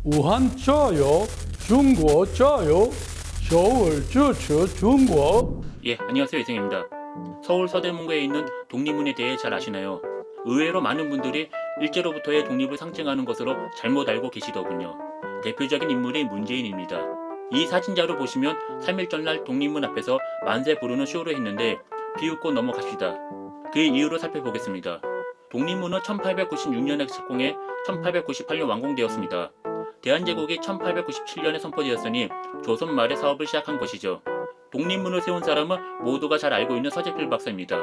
武汉加油，中国加油，서울支持中国。 예, 안녕하세요. 이승입니다. 서울 서대문구에 있는 독립문에 대해 잘 아시나요? 의외로 많은 분들이 일제로부터의 독립을 상징하는 것으로 잘못 알고 계시더군요. 대표적인 인물이 문재인입니다. 이 사진자로 보시면 3.1 전날 독립문 앞에서 만세 부르는 쇼를 했는데 비웃고 넘어갑시다. 그 이유로 살펴보겠습니다. 독립문은 1896년에 착공해 1898년 완공되었습니다. 대한제국이 1897년에 선포되었으니 조선 말에 사업을 시작한 것이죠. 독립문을 세운 사람은 모두가 잘 알고 있는 서재필 박사입니다.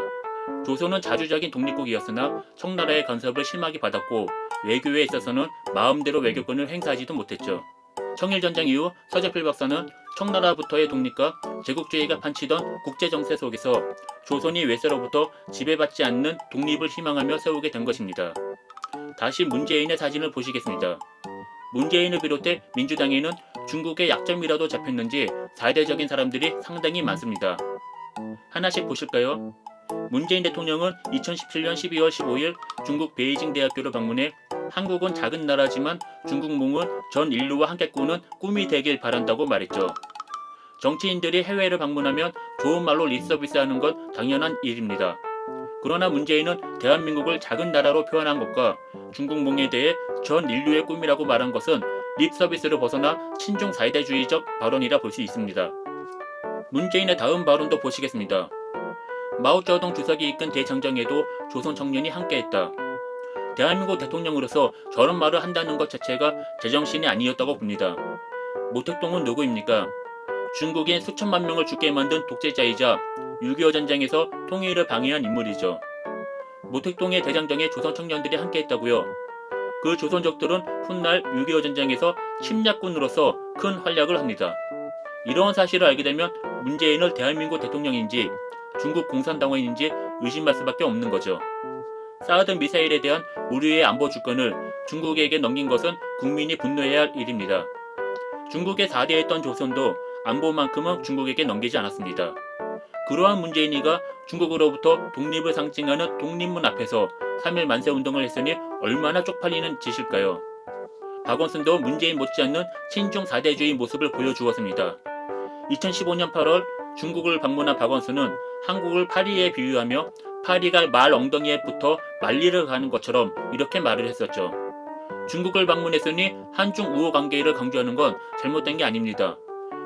조선은 자주적인 독립국이었으나 청나라의 간섭을 심하게 받았고 외교에 있어서는 마음대로 외교권을 행사하지도 못했죠. 청일전쟁 이후 서재필 박사는 청나라부터의 독립과 제국주의가 판치던 국제정세 속에서 조선이 외세로부터 지배받지 않는 독립을 희망하며 세우게 된 것입니다. 다시 문재인의 사진을 보시겠습니다. 문재인을 비롯해 민주당에는 중국의 약점이라도 잡혔는지 사대적인 사람들이 상당히 많습니다. 하나씩 보실까요? 문재인 대통령은 2017년 12월 15일 중국 베이징 대학교를 방문해 한국은 작은 나라지만 중국夢은 전 인류와 함께 꾸는 꿈이 되길 바란다고 말했죠. 정치인들이 해외를 방문하면 좋은 말로 립서비스하는 건 당연한 일입니다. 그러나 문재인은 대한민국을 작은 나라로 표현한 것과 중국몽에 대해 전 인류의 꿈이라고 말한 것은 립서비스를 벗어나 친중 사회주의적 발언이라 볼 수 있습니다. 문재인의 다음 발언도 보시겠습니다. 마오쩌둥 주석이 이끈 대장정에도 조선 청년이 함께했다. 대한민국 대통령으로서 저런 말을 한다는 것 자체가 제정신이 아니었다고 봅니다. 모택동은 누구입니까? 중국인 수천만 명을 죽게 만든 독재자이자 6.25 전쟁에서 통일을 방해한 인물이죠. 모택동의 대장정에 조선 청년들이 함께했다고요. 그 조선족들은 훗날 6.25 전쟁에서 침략군으로서 큰 활약을 합니다. 이러한 사실을 알게 되면 문재인을 대한민국 대통령인지 중국 공산당원인지 의심할 수밖에 없는 거죠. 사드 미사일에 대한 우리의 안보 주권을 중국에게 넘긴 것은 국민이 분노해야 할 일입니다. 중국에 사대했던 조선도 안보만큼은 중국에게 넘기지 않았습니다. 그러한 문재인이가 중국으로부터 독립을 상징하는 독립문 앞에서 3.1 만세운동을 했으니 얼마나 쪽팔리는 짓일까요? 박원순도 문재인 못지않는 친중 사대주의 모습을 보여주었습니다. 2015년 8월 중국을 방문한 박원순은 한국을 파리에 비유하며 파리가 말 엉덩이에 붙어 말리를 가는 것처럼 이렇게 말을 했었죠. 중국을 방문했으니 한중 우호 관계를 강조하는 건 잘못된 게 아닙니다.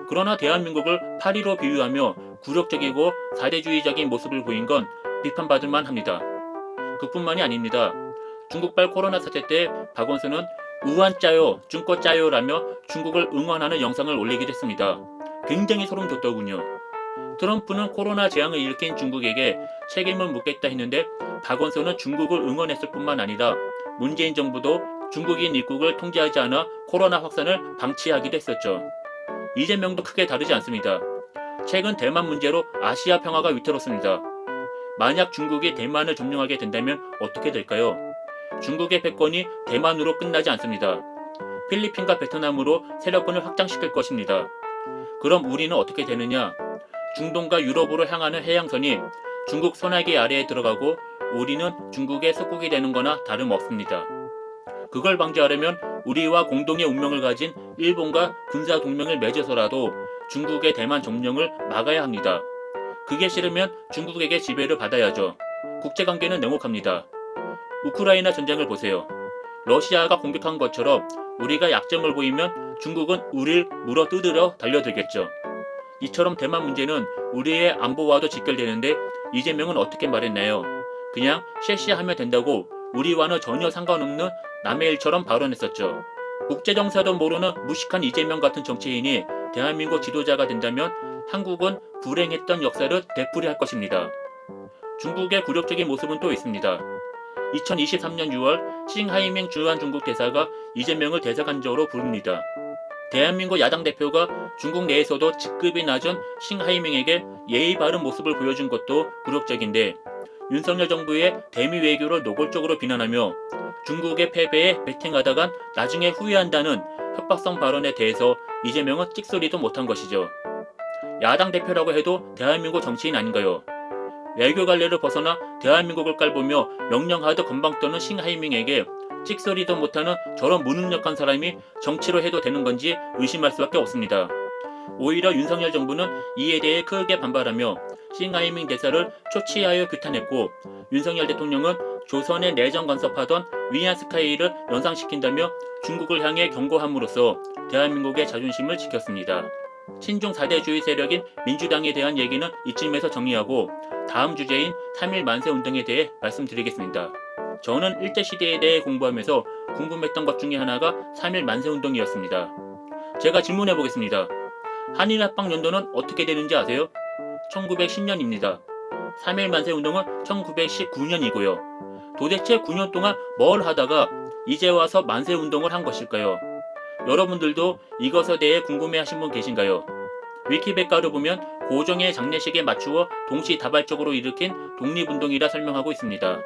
그러나 대한민국을 파리로 비유하며 굴욕적이고 사대주의적인 모습을 보인 건 비판받을 만합니다. 그뿐만이 아닙니다. 중국발 코로나 사태 때 박원순은 우한 짜요, 중국 짜요라며 중국을 응원하는 영상을 올리기도 했습니다. 굉장히 소름 돋더군요. 트럼프는 코로나 재앙을 일으킨 중국에게 책임을 묻겠다 했는데 박원순은 중국을 응원했을 뿐만 아니라 문재인 정부도 중국인 입국을 통제하지 않아 코로나 확산을 방치하기도 했었죠. 이재명도 크게 다르지 않습니다. 최근 대만 문제로 아시아 평화가 위태롭습니다. 만약 중국이 대만을 점령하게 된다면 어떻게 될까요? 중국의 패권이 대만으로 끝나지 않습니다. 필리핀과 베트남으로 세력권을 확장시킬 것입니다. 그럼 우리는 어떻게 되느냐? 중동과 유럽으로 향하는 해양선이 중국 손아귀 아래에 들어가고 우리는 중국의 속국이 되는 거나 다름없습니다. 그걸 방지하려면 우리와 공동의 운명을 가진 일본과 군사 동맹을 맺어서라도 중국의 대만 점령을 막아야 합니다. 그게 싫으면 중국에게 지배를 받아야죠. 국제관계는 냉혹합니다. 우크라이나 전쟁을 보세요. 러시아가 공격한 것처럼 우리가 약점을 보이면 중국은 우리를 물어뜯으려 달려들겠죠. 이처럼 대만 문제는 우리의 안보와도 직결되는데 이재명은 어떻게 말했나요? 그냥 쉐시하면 된다고 우리와는 전혀 상관없는 남의 일처럼 발언했었죠. 국제정세도 모르는 무식한 이재명 같은 정치인이 대한민국 지도자가 된다면 한국은 불행했던 역사를 되풀이할 것입니다. 중국의 굴욕적인 모습은 또 있습니다. 2023년 6월 싱하이밍 주한 중국 대사가 이재명을 대사관저로 부릅니다. 대한민국 야당 대표가 중국 내에서도 직급이 낮은 싱하이밍에게 예의 바른 모습을 보여준 것도 굴욕적인데 윤석열 정부의 대미 외교를 노골적으로 비난하며 중국의 패배에 베팅하다간 나중에 후회한다는 협박성 발언에 대해서 이재명은 찍소리도 못한 것이죠. 야당 대표라고 해도 대한민국 정치인 아닌가요? 외교 관례를 벗어나 대한민국을 깔보며 명령하듯 건방 떠는 싱하이밍에게 찍소리도 못하는 저런 무능력한 사람이 정치로 해도 되는 건지 의심할 수밖에 없습니다. 오히려 윤석열 정부는 이에 대해 크게 반발하며 싱하이밍 대사를 초치하여 규탄했고, 윤석열 대통령은 조선의 내정 간섭하던 위안 스카이를 연상시킨다며 중국을 향해 경고함으로써 대한민국의 자존심을 지켰습니다. 친중 4대주의 세력인 민주당에 대한 얘기는 이쯤에서 정리하고 다음 주제인 3.1 만세운동에 대해 말씀드리겠습니다. 저는 일제시대에 대해 공부하면서 궁금했던 것 중에 하나가 3.1 만세운동이었습니다. 제가 질문해 보겠습니다. 한일합방 연도는 어떻게 되는지 아세요? 1910년입니다. 3.1 만세운동은 1919년이고요. 도대체 9년 동안 뭘 하다가 이제 와서 만세운동을 한 것일까요? 여러분들도 이것에 대해 궁금해하신 분 계신가요? 위키백과를 보면 고종의 장례식에 맞추어 동시다발적으로 일으킨 독립운동이라 설명하고 있습니다.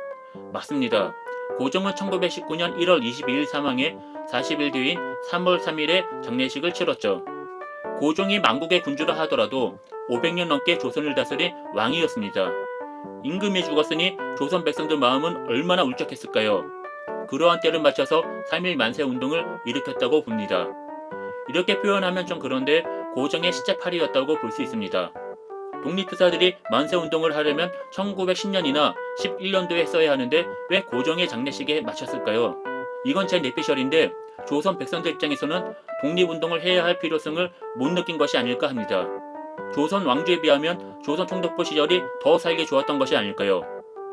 맞습니다. 고종은 1919년 1월 22일 사망해 40일 뒤인 3월 3일에 장례식을 치렀죠. 고종이 만국의 군주라 하더라도 500년 넘게 조선을 다스린 왕이었습니다. 임금이 죽었으니 조선 백성들 마음은 얼마나 울적했을까요? 그러한 때를 맞춰서 3.1 만세운동을 일으켰다고 봅니다. 이렇게 표현하면 좀 그런데 고종의 시체팔이었다고 볼 수 있습니다. 독립투사들이 만세운동을 하려면 1910년이나 11년도에 했어야 하는데 왜 고종의 장례식에 맞췄을까요? 이건 제 내피셜인데 조선 백성들 입장에서는 독립운동을 해야 할 필요성을 못 느낀 것이 아닐까 합니다. 조선 왕조에 비하면 조선 총독부 시절이 더 살기 좋았던 것이 아닐까요?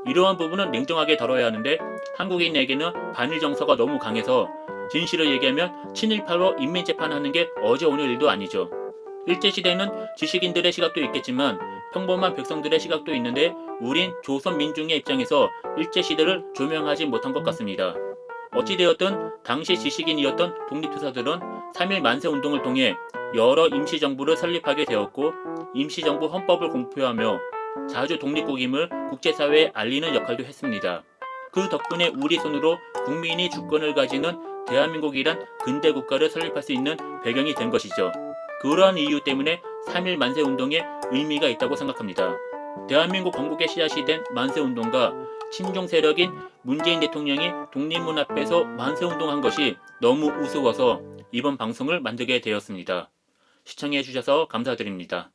이러한 부분은 냉정하게 다뤄야 하는데 한국인에게는 반일 정서가 너무 강해서 진실을 얘기하면 친일파로 인민재판하는 게 어제 오늘 일도 아니죠. 일제시대는 지식인들의 시각도 있겠지만 평범한 백성들의 시각도 있는데 우린 조선 민중의 입장에서 일제시대를 조명하지 못한 것 같습니다. 어찌되었든 당시 지식인이었던 독립투사들은 3.1 만세운동을 통해 여러 임시정부를 설립하게 되었고 임시정부 헌법을 공표하며 자주 독립국임을 국제사회에 알리는 역할도 했습니다. 그 덕분에 우리 손으로 국민이 주권을 가지는 대한민국이란 근대 국가를 설립할 수 있는 배경이 된 것이죠. 그러한 이유 때문에 3.1 만세운동에 의미가 있다고 생각합니다. 대한민국 건국의 씨앗이 된 만세운동과 친중 세력인 문재인 대통령이 독립문 앞에서 만세운동한 것이 너무 우스워서 이번 방송을 만들게 되었습니다. 시청해 주셔서 감사드립니다.